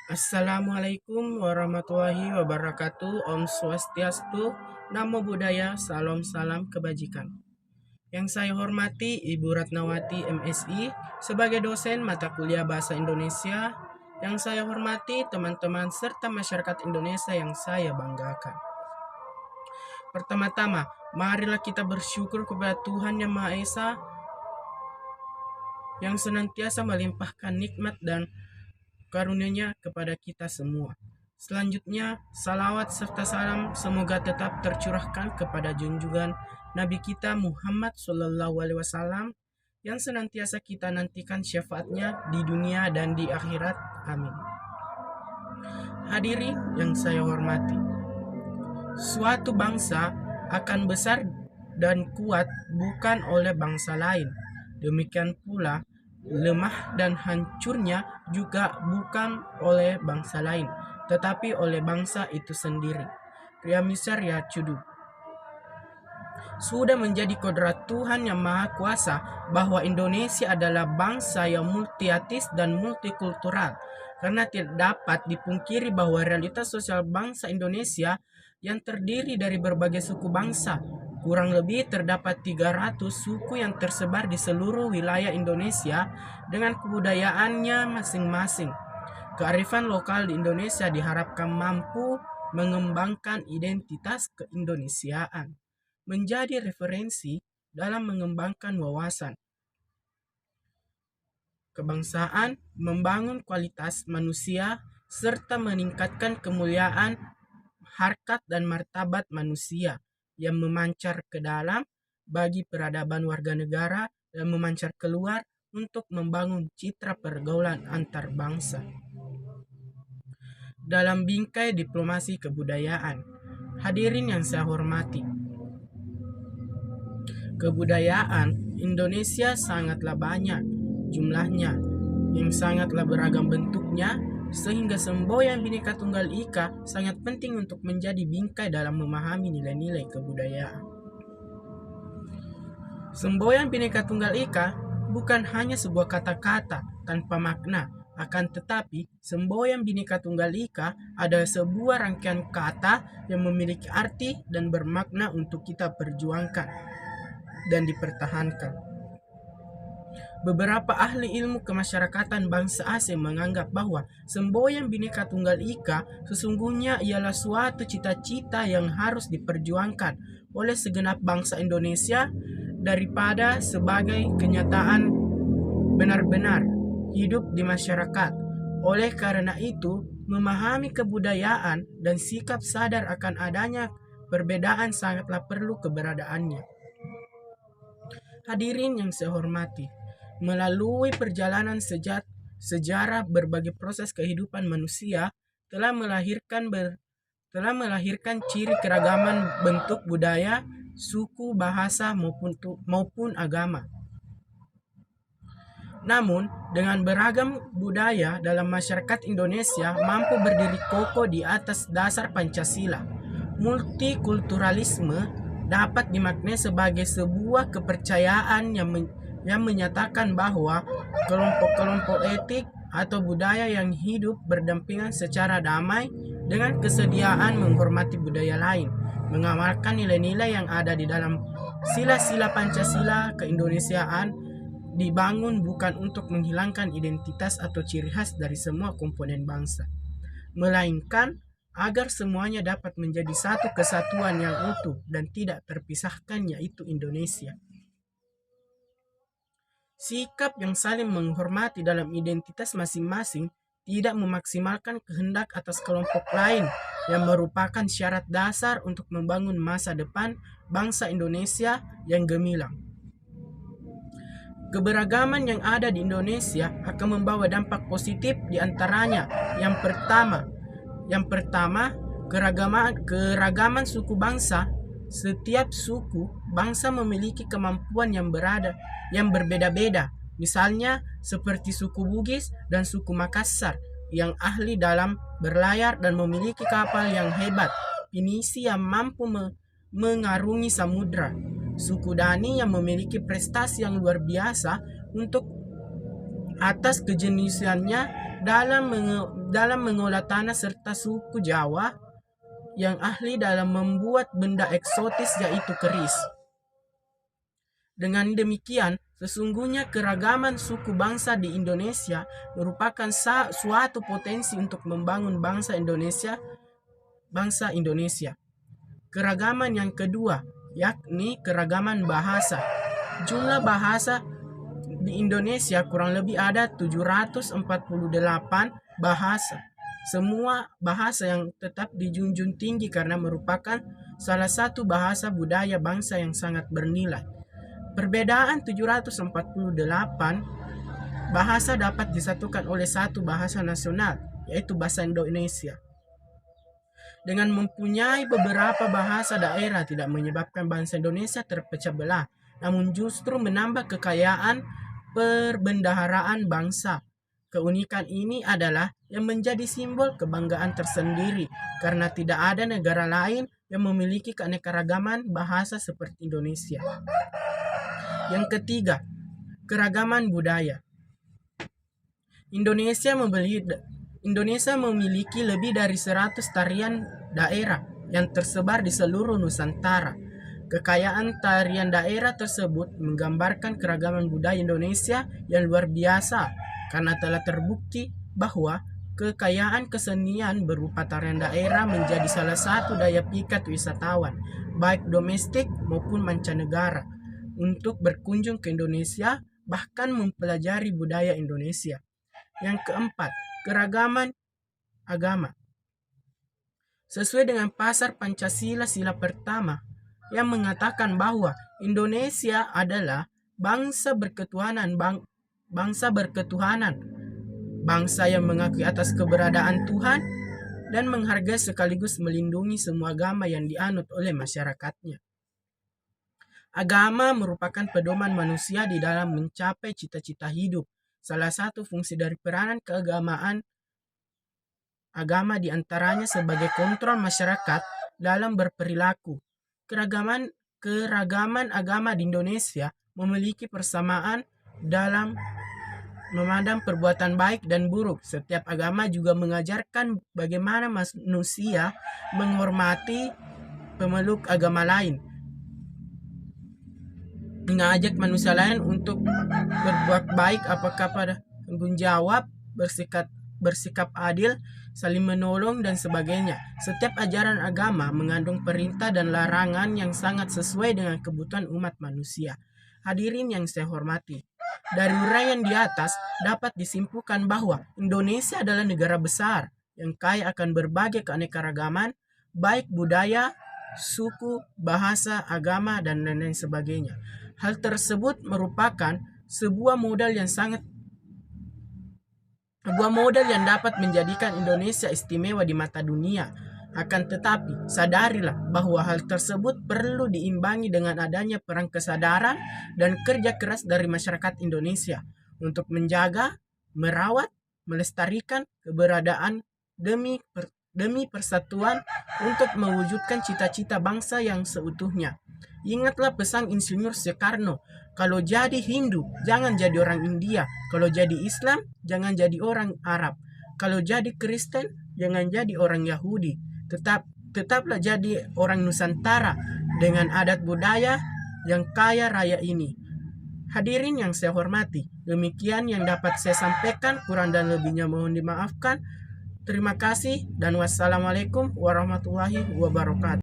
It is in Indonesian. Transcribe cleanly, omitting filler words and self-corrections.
Assalamualaikum warahmatullahi wabarakatuh. Om Swastiastu, Namo Buddhaya, Salam Salam Kebajikan. Yang saya hormati Ibu Ratnawati MSI sebagai dosen mata kuliah Bahasa Indonesia. Yang saya hormati teman-teman serta masyarakat Indonesia yang saya banggakan. Pertama-tama, marilah kita bersyukur kepada Tuhan Yang Maha Esa yang senantiasa melimpahkan nikmat dan karunia-Nya kepada kita semua. Selanjutnya, salawat serta salam semoga tetap tercurahkan kepada junjungan Nabi kita Muhammad SAW yang senantiasa kita nantikan syafaatnya di dunia dan di akhirat. Amin. Hadirin yang saya hormati, suatu bangsa akan besar dan kuat bukan oleh bangsa lain. Demikian pula lemah dan hancurnya juga bukan oleh bangsa lain, tetapi oleh bangsa itu sendiri. Riamisar ya Cudu. Sudah menjadi kodrat Tuhan Yang Maha Kuasa bahwa Indonesia adalah bangsa yang multietnis dan multikultural, karena tidak dapat dipungkiri bahwa realitas sosial bangsa Indonesia yang terdiri dari berbagai suku bangsa. Kurang lebih terdapat 300 suku yang tersebar di seluruh wilayah Indonesia dengan kebudayaannya masing-masing. Kearifan lokal di Indonesia diharapkan mampu mengembangkan identitas keindonesiaan, menjadi referensi dalam mengembangkan wawasan kebangsaan, membangun kualitas manusia, serta meningkatkan kemuliaan, harkat dan martabat manusia yang memancar ke dalam bagi peradaban warga negara dan memancar keluar untuk membangun citra pergaulan antar bangsa. Dalam bingkai diplomasi kebudayaan, hadirin yang saya hormati, kebudayaan Indonesia sangatlah banyak jumlahnya, yang sangatlah beragam bentuknya, sehingga semboyan Bhinneka Tunggal Ika sangat penting untuk menjadi bingkai dalam memahami nilai-nilai kebudayaan. Semboyan Bhinneka Tunggal Ika bukan hanya sebuah kata-kata tanpa makna, akan tetapi semboyan Bhinneka Tunggal Ika adalah sebuah rangkaian kata yang memiliki arti dan bermakna untuk kita perjuangkan dan dipertahankan. Beberapa ahli ilmu kemasyarakatan bangsa asing menganggap bahwa semboyan Bhinneka Tunggal Ika sesungguhnya ialah suatu cita-cita yang harus diperjuangkan oleh segenap bangsa Indonesia daripada sebagai kenyataan benar-benar hidup di masyarakat. Oleh karena itu, memahami kebudayaan dan sikap sadar akan adanya perbedaan sangatlah perlu keberadaannya. Hadirin yang saya hormati, melalui perjalanan sejarah berbagai proses kehidupan manusia telah melahirkan ciri keragaman bentuk budaya, suku, bahasa maupun agama. Namun, dengan beragam budaya dalam masyarakat Indonesia mampu berdiri kokoh di atas dasar Pancasila. Multikulturalisme dapat dimaknai sebagai sebuah kepercayaan yang menyatakan bahwa kelompok-kelompok etik atau budaya yang hidup berdampingan secara damai dengan kesediaan menghormati budaya lain, mengamalkan nilai-nilai yang ada di dalam sila-sila Pancasila keindonesiaan, dibangun bukan untuk menghilangkan identitas atau ciri khas dari semua komponen bangsa, melainkan agar semuanya dapat menjadi satu kesatuan yang utuh dan tidak terpisahkan, yaitu Indonesia. Sikap yang saling menghormati dalam identitas masing-masing tidak memaksimalkan kehendak atas kelompok lain yang merupakan syarat dasar untuk membangun masa depan bangsa Indonesia yang gemilang. Keberagaman yang ada di Indonesia akan membawa dampak positif, di antaranya yang pertama, keragaman suku bangsa. Setiap suku bangsa memiliki kemampuan yang berbeda-beda. Misalnya seperti suku Bugis dan suku Makassar yang ahli dalam berlayar dan memiliki kapal yang hebat, pinisi yang mampu mengarungi samudra. Suku Dani yang memiliki prestasi yang luar biasa untuk atas kejeniusannya dalam mengolah tanah serta suku Jawa yang ahli dalam membuat benda eksotis yaitu keris. Dengan demikian, sesungguhnya keragaman suku bangsa di Indonesia merupakan suatu potensi untuk membangun bangsa Indonesia. Keragaman yang kedua, yakni keragaman bahasa. Jumlah bahasa di Indonesia kurang lebih ada 748 bahasa. Semua bahasa yang tetap dijunjung tinggi karena merupakan salah satu bahasa budaya bangsa yang sangat bernilai. Perbedaan 748 bahasa dapat disatukan oleh satu bahasa nasional, yaitu bahasa Indonesia. Dengan mempunyai beberapa bahasa daerah tidak menyebabkan bangsa Indonesia terpecah belah, namun justru menambah kekayaan perbendaharaan bangsa. Keunikan ini adalah yang menjadi simbol kebanggaan tersendiri karena tidak ada negara lain yang memiliki keanekaragaman bahasa seperti Indonesia. Yang ketiga, keragaman budaya. Indonesia memiliki lebih dari 100 tarian daerah yang tersebar di seluruh Nusantara. Kekayaan tarian daerah tersebut menggambarkan keragaman budaya Indonesia yang luar biasa karena telah terbukti bahwa kekayaan kesenian berupa tarian daerah menjadi salah satu daya pikat wisatawan, baik domestik maupun mancanegara, untuk berkunjung ke Indonesia bahkan mempelajari budaya Indonesia. Yang keempat, keragaman agama. Sesuai dengan pasar Pancasila sila pertama yang mengatakan bahwa Indonesia adalah bangsa berketuhanan, bangsa yang mengakui atas keberadaan Tuhan dan menghargai sekaligus melindungi semua agama yang dianut oleh masyarakatnya. Agama merupakan pedoman manusia di dalam mencapai cita-cita hidup. Salah satu fungsi dari peranan keagamaan agama diantaranya sebagai kontrol masyarakat dalam berperilaku. Keragaman agama di Indonesia memiliki persamaan dalam memandang perbuatan baik dan buruk. Setiap agama juga mengajarkan bagaimana manusia menghormati pemeluk agama lain, mengajak manusia lain untuk berbuat baik apakah pada tanggung jawab, bersikap adil, saling menolong, dan sebagainya. Setiap ajaran agama mengandung perintah dan larangan yang sangat sesuai dengan kebutuhan umat manusia. Hadirin yang saya hormati, dari uraian di atas dapat disimpulkan bahwa Indonesia adalah negara besar yang kaya akan berbagai keanekaragaman, baik budaya, suku, bahasa, agama, dan lain-lain sebagainya. Hal tersebut merupakan sebuah modal yang dapat menjadikan Indonesia istimewa di mata dunia. Akan tetapi, sadarilah bahwa hal tersebut perlu diimbangi dengan adanya perang kesadaran dan kerja keras dari masyarakat Indonesia untuk menjaga, merawat, melestarikan keberadaan demi persatuan untuk mewujudkan cita-cita bangsa yang seutuhnya. Ingatlah pesan Insinyur Soekarno, kalau jadi Hindu, jangan jadi orang India. Kalau jadi Islam, jangan jadi orang Arab. Kalau jadi Kristen, jangan jadi orang Yahudi. Tetaplah jadi orang Nusantara dengan adat budaya yang kaya raya ini. Hadirin yang saya hormati, demikian yang dapat saya sampaikan, kurang dan lebihnya mohon dimaafkan. Terima kasih dan wassalamualaikum warahmatullahi wabarakatuh.